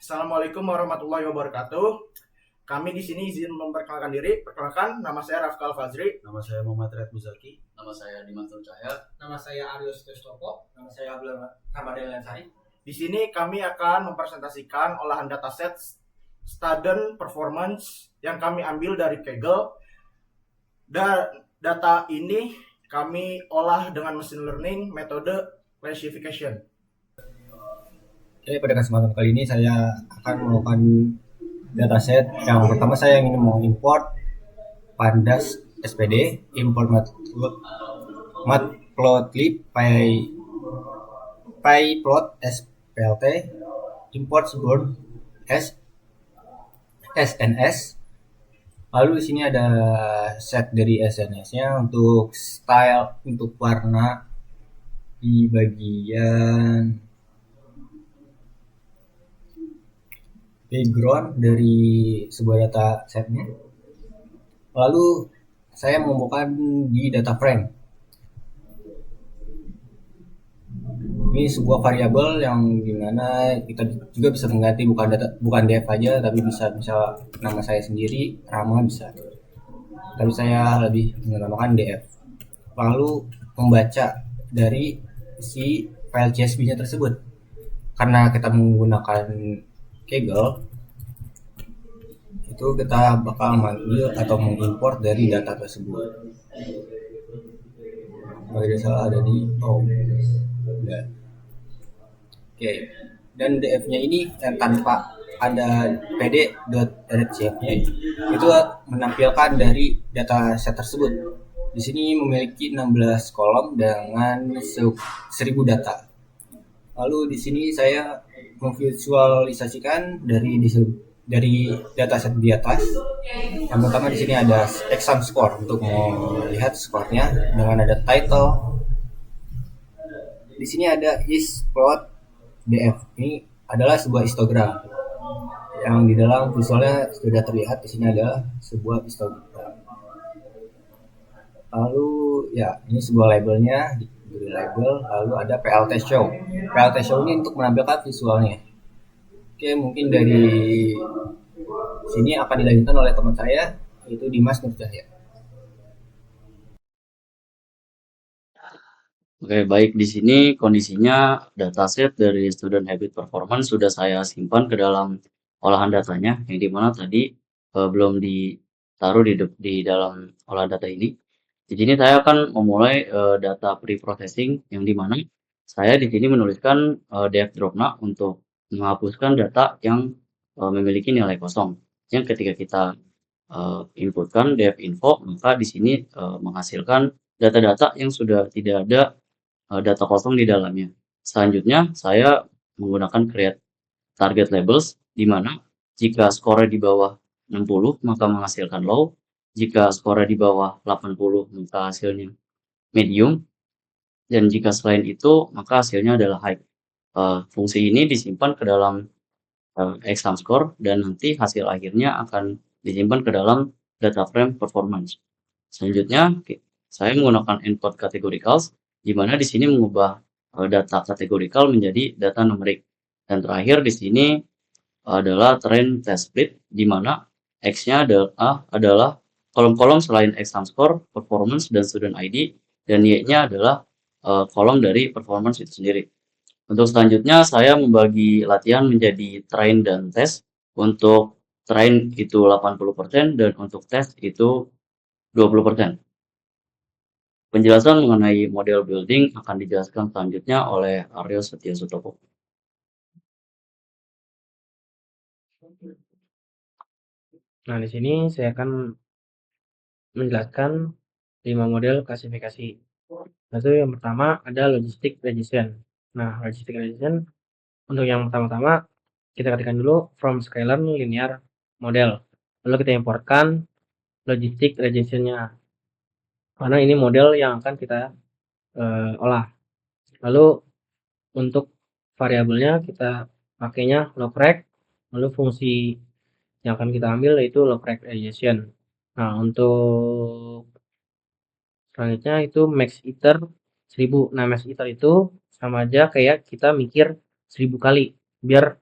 Assalamualaikum warahmatullahi wabarakatuh. Kami di sini izin memperkenalkan diri. Perkenalkan, nama saya Rafkal Fazri. Nama saya Muhammad Riyad Muzaki. Nama saya Dimas Cahya. Nama saya Aryo Setopo. Nama saya Abdul Ramadan Lansari. Di sini kami akan mempresentasikan olahan dataset student performance yang kami ambil dari Kaggle. Dan data ini kami olah dengan machine learning metode classification. Oke, pada kesempatan kali ini saya akan melakukan dataset. Yang pertama saya ingin mau import pandas SPD, import matplotlib, pyplot splt, import seaborn SNS. Lalu di sini ada set dari SNS-nya untuk style, untuk warna di bagian background dari sebuah data setnya. Lalu saya membuka di data frame. Ini sebuah variabel yang dimana kita juga bisa mengganti bukan def aja, tapi bisa nama saya sendiri, Rama bisa. Tapi saya lebih menamakan df. Lalu membaca dari si file CSV-nya tersebut. Karena kita menggunakan Kaggle, itu kita bakal mengambil atau mengimport dari data tersebut. Kalau tidak salah ada di Oke. Dan df-nya ini tanpa ada pd.redshape-nya itu menampilkan dari data set tersebut. Di sini memiliki 16 kolom dengan 1000 data. Lalu di sini saya memvisualisasikan dari dataset di atas. Yang pertama di sini ada exam score untuk melihat skornya dengan ada title. Di sini ada isplot df. Ini adalah sebuah histogram yang di dalam visualnya sudah terlihat. Di sini adalah sebuah histogram. Lalu ya, ini sebuah labelnya, diberi label. Lalu ada PLT show. PLT show ini untuk menampilkan visualnya. Oke, mungkin dari sini akan dilanjutkan oleh teman saya, yaitu Dimas Cahya. Oke, baik, di sini kondisinya dataset dari student habit performance sudah saya simpan ke dalam olahan datanya, yang dimana tadi belum ditaruh di dalam olahan data ini. Di sini saya akan memulai data pre-processing, yang dimana saya di sini menuliskan def dropna untuk menghapuskan data yang memiliki nilai kosong. Yang ketika kita inputkan def info, maka di sini menghasilkan data-data yang sudah tidak ada data kosong di dalamnya. Selanjutnya saya menggunakan create target labels, di mana jika skornya di bawah 60 maka menghasilkan low, jika skornya di bawah 80 maka hasilnya medium, dan jika selain itu maka hasilnya adalah high. Fungsi ini disimpan ke dalam exam score dan nanti hasil akhirnya akan disimpan ke dalam data frame performance. Selanjutnya saya menggunakan input categoricals, di mana di sini mengubah data categorical menjadi data numerik. Dan terakhir di sini adalah train test split, di mana X-nya adalah kolom-kolom selain exam score, performance, dan student ID, dan Y-nya adalah kolom dari performance itu sendiri. Untuk selanjutnya saya membagi latihan menjadi train dan test. Untuk train itu 80% dan untuk test itu 20%. Penjelasan mengenai model building akan dijelaskan selanjutnya oleh Aryo Setia Sutopo. Nah, di sini saya akan menjelaskan 5 model klasifikasi. Itu yang pertama ada logistic regression. Nah, logistic regression untuk yang pertama-tama kita ketikkan dulu from scalar linear model. Lalu kita importkan logistic regression-nya. Karena ini model yang akan kita olah. Lalu untuk variabelnya kita pakainya logreg. Lalu fungsi yang akan kita ambil yaitu logreg regression. Nah, untuk selanjutnya itu max iter 1000. Nah, max iter itu sama aja kayak kita mikir 1000 kali biar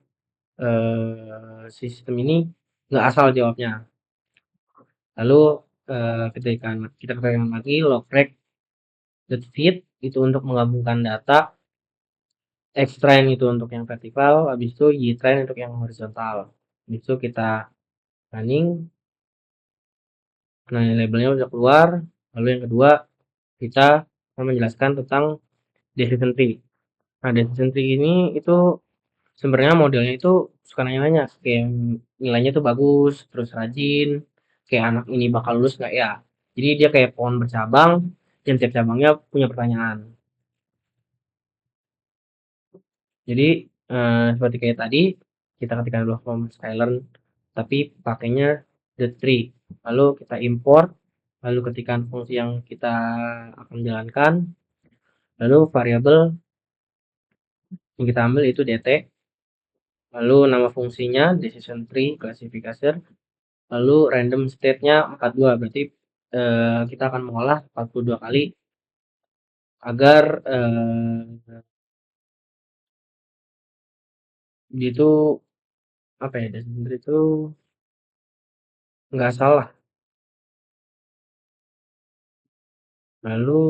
sistem ini nggak asal jawabnya. Lalu ketika kita ketikkan lagi logrec.fit itu untuk menggabungkan data, xtrain itu untuk yang vertikal, habis itu ytrain untuk yang horizontal. Habis itu kita running. Nah, labelnya udah keluar. Lalu yang kedua kita akan menjelaskan tentang decision tree. Nah, decision tree ini itu sebenarnya modelnya itu suka nanya-nanya kayak nilainya tuh bagus, terus rajin, kayak anak ini bakal lulus nggak ya. Jadi dia kayak pohon bercabang yang tiap cabangnya punya pertanyaan. Jadi seperti kayak tadi kita ketikkan dulu from Skylearn tapi pakainya the tree. Lalu kita import, lalu ketikkan fungsi yang kita akan jalankan, lalu variabel yang kita ambil itu dt, lalu nama fungsinya decision tree classifier, lalu random state-nya 42, berarti kita akan mengolah 42 kali agar itu apa ya, decision tree itu nggak salah. Lalu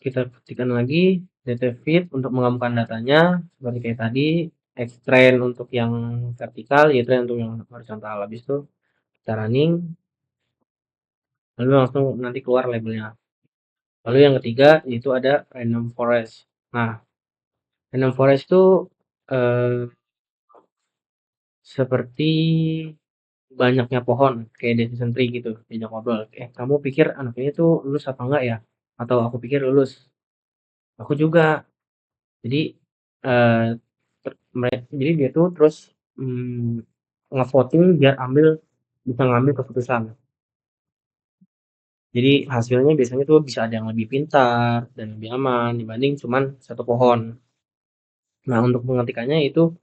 kita ketikkan lagi data feed untuk menggabungkan datanya seperti kayak tadi, xtrain untuk yang vertikal, ytrain untuk yang horizontal. Habis itu kita running, lalu langsung nanti keluar labelnya. Lalu yang ketiga yaitu ada random forest. Nah, random forest itu seperti banyaknya pohon kayak decision tree gitu, diajak ngobrol. Kamu pikir anak ini tuh lulus apa enggak ya? Atau aku pikir lulus. Aku juga. Jadi eh, jadi dia tuh terus ngevoting biar bisa ngambil keputusan. Jadi hasilnya biasanya tuh bisa ada yang lebih pintar dan lebih aman dibanding cuman satu pohon. Nah, untuk mengetikannya itu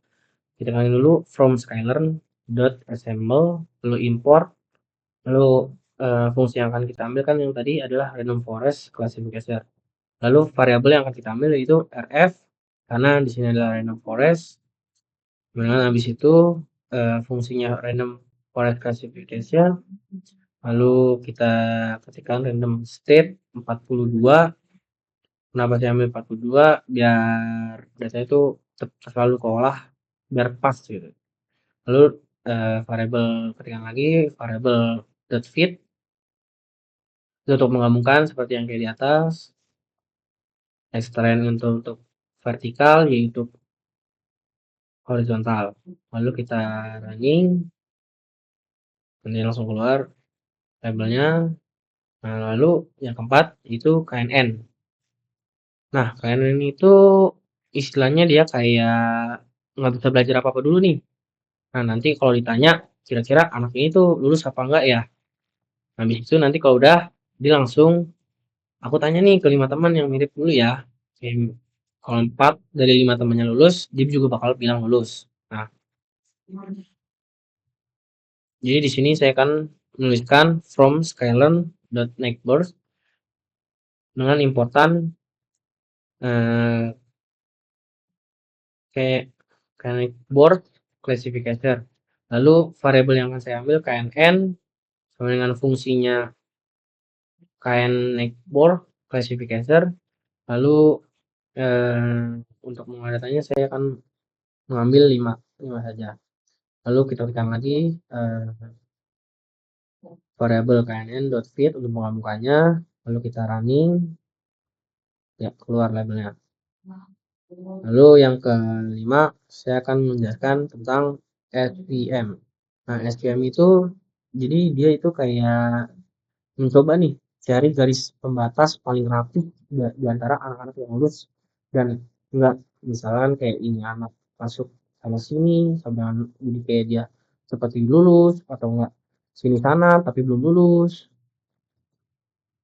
kita kali dulu from skylearn.assemble, lalu import, lalu fungsi yang akan kita ambil kan yang tadi adalah random forest classifier. Lalu variabel yang akan kita ambil yaitu rf karena di sini adalah random forest. Kemudian habis itu fungsinya random forest classification, lalu kita ketikkan random state 42. Kenapa saya ambil 42? Biar datanya itu selalu keolah biar pas gitu. Lalu variabel ketikkan lagi variabel .fit itu untuk menggabungkan seperti yang kayak di atas. Xtrain untuk vertikal yaitu horizontal. Lalu kita running, nanti langsung keluar labelnya. Nah, lalu yang keempat itu KNN. Nah, KNN itu istilahnya dia kayak nggak bisa belajar apa-apa dulu nih. Nah, nanti kalau ditanya kira-kira anak ini tuh lulus apa enggak ya. Habis itu nanti kalau udah dia langsung aku tanya nih ke 5 teman yang mirip dulu ya. Kalau 4 dari 5 temannya lulus, dia juga bakal bilang lulus. Nah, jadi di sini saya akan menuliskan from skylearn.neighbors dengan importan kayak board classifier. Lalu variabel yang akan saya ambil knn sama dengan fungsinya board classifier. Lalu untuk mengolah datanya saya akan mengambil 5 saja. Lalu kita tekan lagi variabel knn.fit untuk menggabungkannya. Lalu kita running, ya keluar labelnya. Lalu yang kelima saya akan menjelaskan tentang SVM. Nah, SVM itu jadi dia itu kayak mencoba nih cari garis pembatas paling rapi di antara anak-anak yang lulus dan enggak misalkan kayak ini anak masuk sama sini sama jadi kayak dia seperti lulus atau enggak sini sana tapi belum lulus.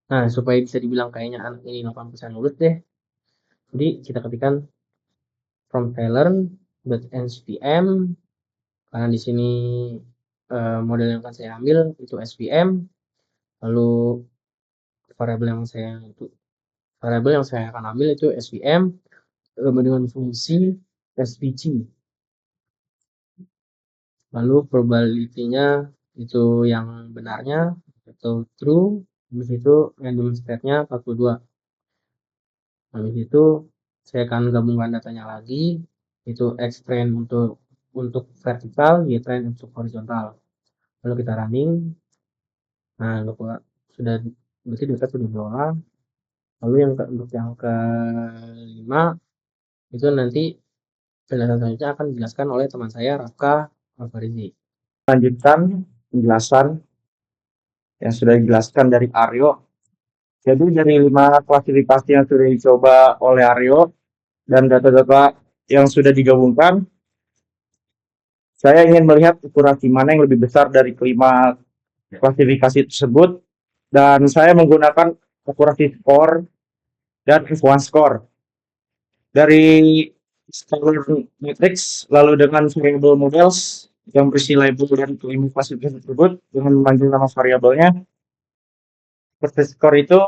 Nah, supaya bisa dibilang kayaknya anak ini 8% lulus deh. Jadi kita ketikkan from skylearn.svm karena di sini model yang akan saya ambil itu SVM. Lalu variabel yang saya akan ambil itu SVM dengan fungsi SVG. lalu probability-nya itu yang benarnya atau true, habis itu random state-nya 42. Habis itu saya akan gabungkan datanya lagi, itu X trend untuk vertikal, Y trend untuk horizontal. Lalu kita running. Nah, sudah berarti data sudah diolah. Lalu untuk yang kelima itu nanti penjelasan selanjutnya akan dijelaskan oleh teman saya Rafka Alfarizi. Lanjutkan penjelasan yang sudah dijelaskan dari Aryo. Jadi dari 5 klasifikasi yang sudah dicoba oleh Aryo dan data-data yang sudah digabungkan, saya ingin melihat akurasi mana yang lebih besar dari kelima klasifikasi tersebut, dan saya menggunakan akurasi skor dan F1 score dari scalar matrix, lalu dengan variable models yang berisi label dan kelima klasifikasi tersebut dengan memanggil nama variabelnya. Akurasi skor itu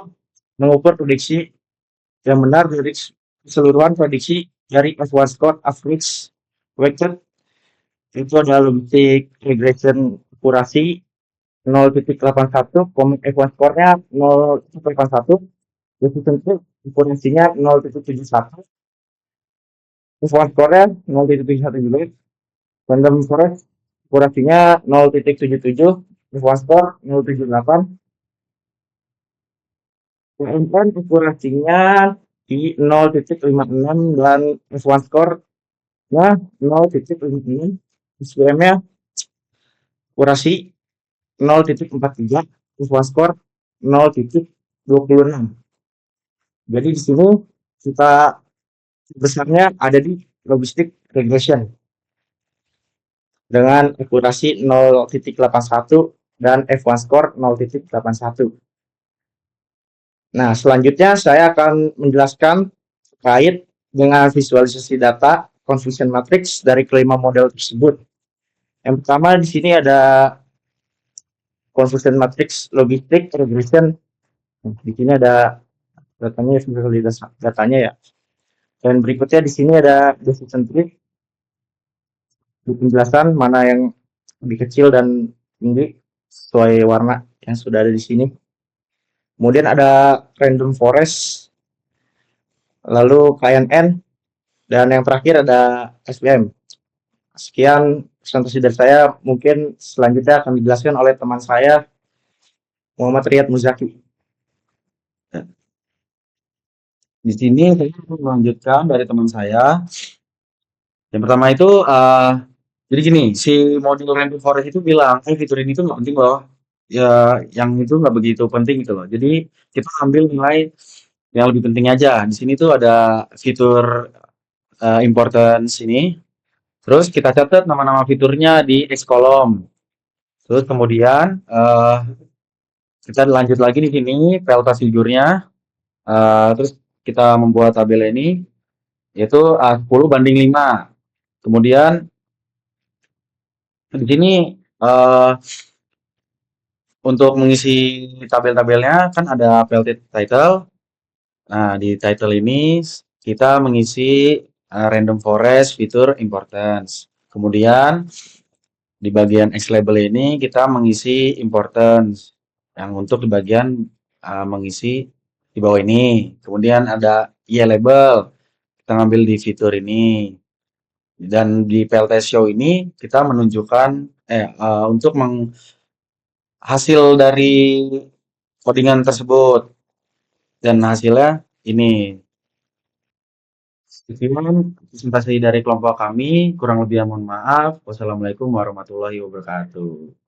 mengukur prediksi yang benar dari keseluruhan prediksi dari F1 score average weighted. Itu adalah logistic regression akurasi 0.81, F1 score-nya 0.81, efficiency akurasinya 0.71, F1 score-nya 0.71 juga, random forest akurasinya 0.77, F1 score 0.78, PMN akurasinya di 0.56 dan F1 score-nya 0.56, SPM-nya akurasi 0.43, F1 score 0.26. Jadi di sini kita besarnya ada di logistic regression dengan akurasi 0.81 dan F1 score 0.81. Nah, selanjutnya saya akan menjelaskan terkait dengan visualisasi data confusion matrix dari kelima model tersebut. Yang pertama di sini ada confusion matrix logistic regression. Di sini ada datanya, visualisasi datanya ya. Dan berikutnya di sini ada decision tree. Di penjelasan mana yang lebih kecil dan tinggi sesuai warna yang sudah ada di sini. Kemudian ada random forest, lalu KNN, dan yang terakhir ada SPM. Sekian presentasi dari saya, mungkin selanjutnya akan dijelaskan oleh teman saya Muhammad Riyad Muzaki. Di sini saya akan melanjutkan dari teman saya. Yang pertama itu jadi gini, si modul random forest itu bilang fitur ini tuh nggak penting loh, ya yang itu nggak begitu penting gitu loh. Jadi kita ambil nilai yang lebih penting aja. Di sini tuh ada fitur importance ini. Terus kita catat nama-nama fiturnya di X column. Terus kemudian kita lanjut lagi di sini delta figurnya. Terus kita membuat tabel ini yaitu 10 banding 5. Kemudian di sini untuk mengisi tabel-tabelnya kan ada PLT title. Nah, di title ini kita mengisi random forest fitur importance. Kemudian di bagian X label ini kita mengisi importance yang untuk di bagian mengisi di bawah ini. Kemudian ada Y label, kita ngambil di fitur ini. Dan di PLT show ini kita menunjukkan untuk hasil dari codingan tersebut, dan hasilnya ini. Sekian presentasi dari kelompok kami, kurang lebih mohon maaf. Wassalamualaikum warahmatullahi wabarakatuh.